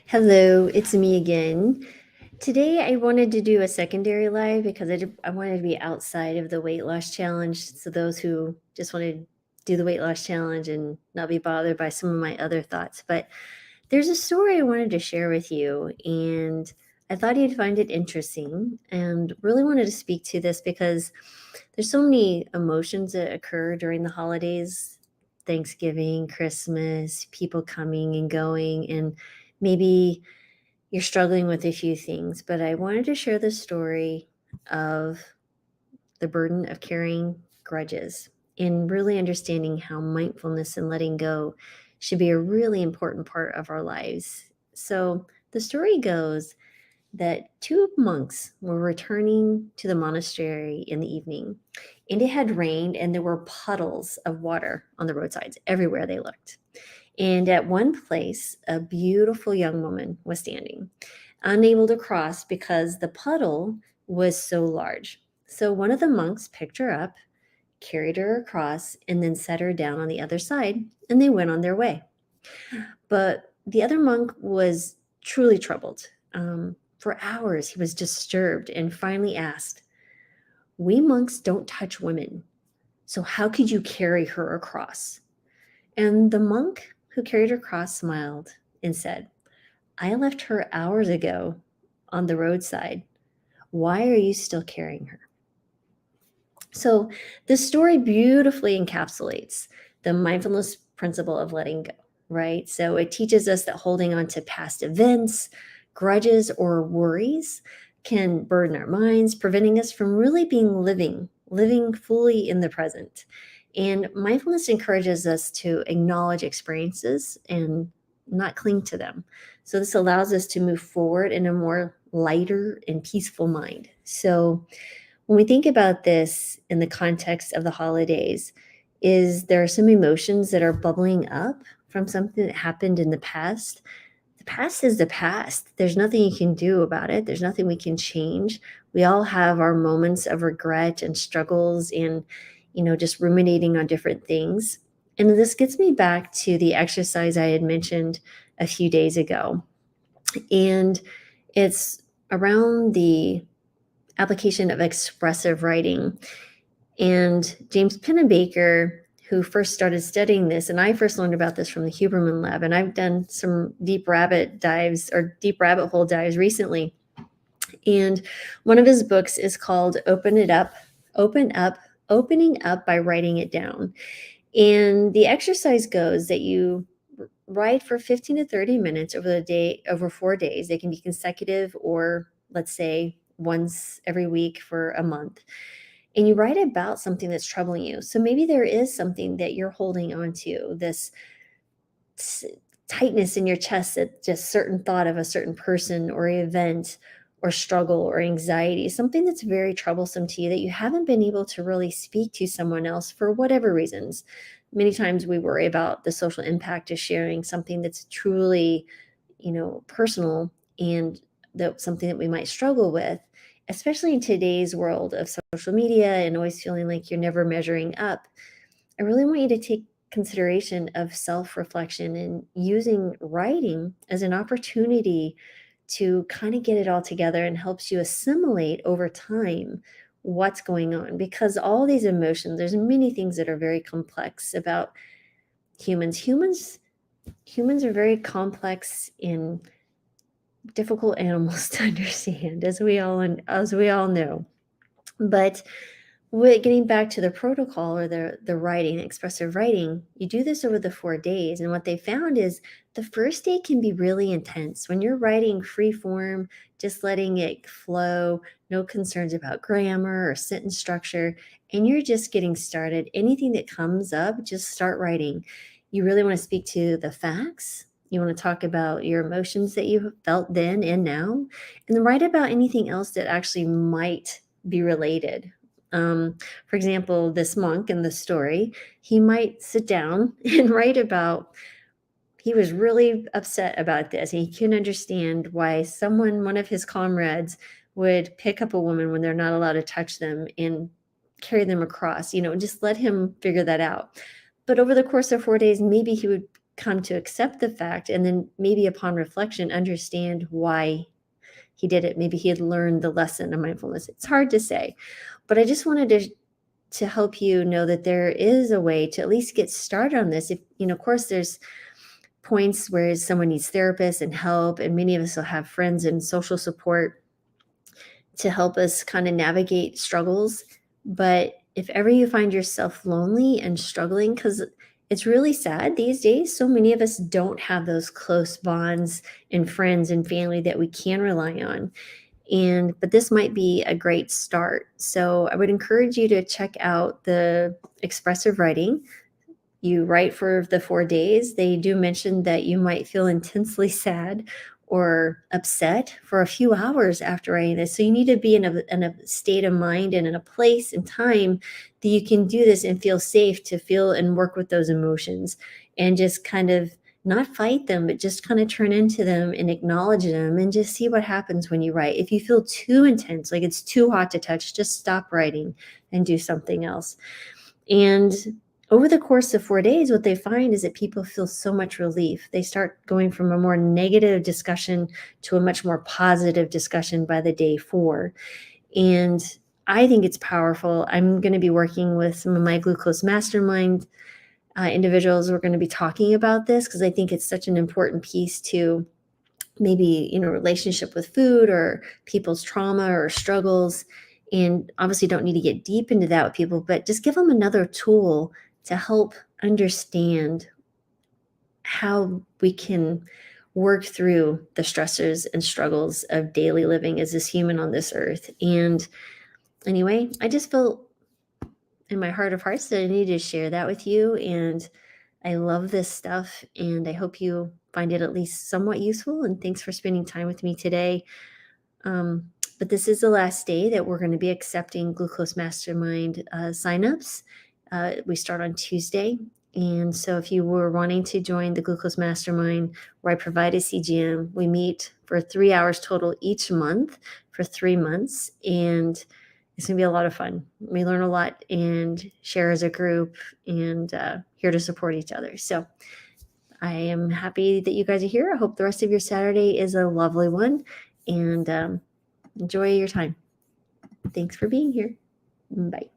Hello, it's me again. Today I wanted to do a secondary live because I wanted to be outside of the weight loss challenge. So those who just want to do the weight loss challenge and not be bothered by some of my other thoughts. But there's a story I wanted to share with you, and I thought you'd find it interesting and really wanted to speak to this because there's so many emotions that occur during the holidays, Thanksgiving, Christmas, people coming and going, and maybe you're struggling with a few things, but I wanted to share the story of the burden of carrying grudges and really understanding how mindfulness and letting go should be a really important part of our lives. So the story goes that two monks were returning to the monastery in the evening, and it had rained, and there were puddles of water on the roadsides everywhere they looked. And at one place, a beautiful young woman was standing, unable to cross because the puddle was so large. So one of the monks picked her up, carried her across, and then set her down on the other side, and they went on their way. But the other monk was truly troubled. For hours, he was disturbed and finally asked, "We monks don't touch women, so how could you carry her across?" And the monk who carried her cross smiled and said, "I left her hours ago on the roadside. Why are you still carrying her?" So, this story beautifully encapsulates the mindfulness principle of letting go, right? So, it teaches us that holding on to past events, grudges, or worries can burden our minds, preventing us from really being living fully in the present. And mindfulness encourages us to acknowledge experiences and not cling to them. So, this allows us to move forward in a more lighter and peaceful mind. So, when we think about this in the context of the holidays, is there are some emotions that are bubbling up from something that happened in the past? The past is the past. There's nothing you can do about it. There's nothing we can change. We all have our moments of regret and struggles and, just ruminating on different things. And this gets me back to the exercise I had mentioned a few days ago. And it's around the application of expressive writing. And James Pennebaker, who first started studying this, and I first learned about this from the Huberman Lab, and I've done some deep rabbit hole dives recently. And one of his books is called Open Up, Opening Up by Writing It Down. And the exercise goes that you write for 15 to 30 minutes over 4 days. They can be consecutive or, let's say, once every week for a month. And you write about something that's troubling you. So maybe there is something that you're holding on to, this tightness in your chest at just certain thought of a certain person or event or struggle or anxiety, something that's very troublesome to you that you haven't been able to really speak to someone else for whatever reasons. Many times we worry about the social impact of sharing something that's truly, personal, and something that we might struggle with, especially in today's world of social media and always feeling like you're never measuring up. I really want you to take consideration of self-reflection and using writing as an opportunity to kind of get it all together and helps you assimilate over time what's going on, because all these emotions, there's many things that are very complex about humans are very complex and difficult animals to understand, as we all know. But getting back to the protocol or the writing, expressive writing, you do this over the 4 days. And what they found is the first day can be really intense. When you're writing free form, just letting it flow, no concerns about grammar or sentence structure, and you're just getting started. Anything that comes up, just start writing. You really want to speak to the facts. You want to talk about your emotions that you felt then and now, and then write about anything else that actually might be related. For example, this monk in the story, he might sit down and write about he was really upset about this, and he couldn't understand why one of his comrades, would pick up a woman when they're not allowed to touch them and carry them across. Just let him figure that out. But over the course of 4 days, maybe he would come to accept the fact, and then maybe upon reflection, understand why he did it. Maybe he had learned the lesson of mindfulness. It's hard to say, but I just wanted to help you know that there is a way to at least get started on this. If, of course, there's points where someone needs therapists and help, and many of us will have friends and social support to help us kind of navigate struggles. But if ever you find yourself lonely and struggling, because it's really sad these days, so many of us don't have those close bonds and friends and family that we can rely on. But this might be a great start. So I would encourage you to check out the Expressive Writing. You write for the 4 days. They do mention that you might feel intensely sad or upset for a few hours after writing this. So you need to be in a state of mind and in a place and time that you can do this and feel safe to feel and work with those emotions, and just kind of not fight them, but just kind of turn into them and acknowledge them and just see what happens when you write. If you feel too intense, like it's too hot to touch, just stop writing and do something else. And over the course of 4 days, what they find is that people feel so much relief. They start going from a more negative discussion to a much more positive discussion by the day 4. And I think it's powerful. I'm going to be working with some of my glucose mastermind individuals. We're going to be talking about this because I think it's such an important piece to maybe, relationship with food or people's trauma or struggles. And obviously don't need to get deep into that with people, but just give them another tool to help understand how we can work through the stressors and struggles of daily living as this human on this earth. And anyway, I just felt in my heart of hearts that I needed to share that with you. And I love this stuff, and I hope you find it at least somewhat useful. And thanks for spending time with me today. But this is the last day that we're going to be accepting Glucose Mastermind signups. We start on Tuesday. And so if you were wanting to join the Glucose Mastermind, where I provide a CGM, we meet for 3 hours total each month for 3 months. And it's going to be a lot of fun. We learn a lot and share as a group, and here to support each other. So I am happy that you guys are here. I hope the rest of your Saturday is a lovely one, and enjoy your time. Thanks for being here. Bye.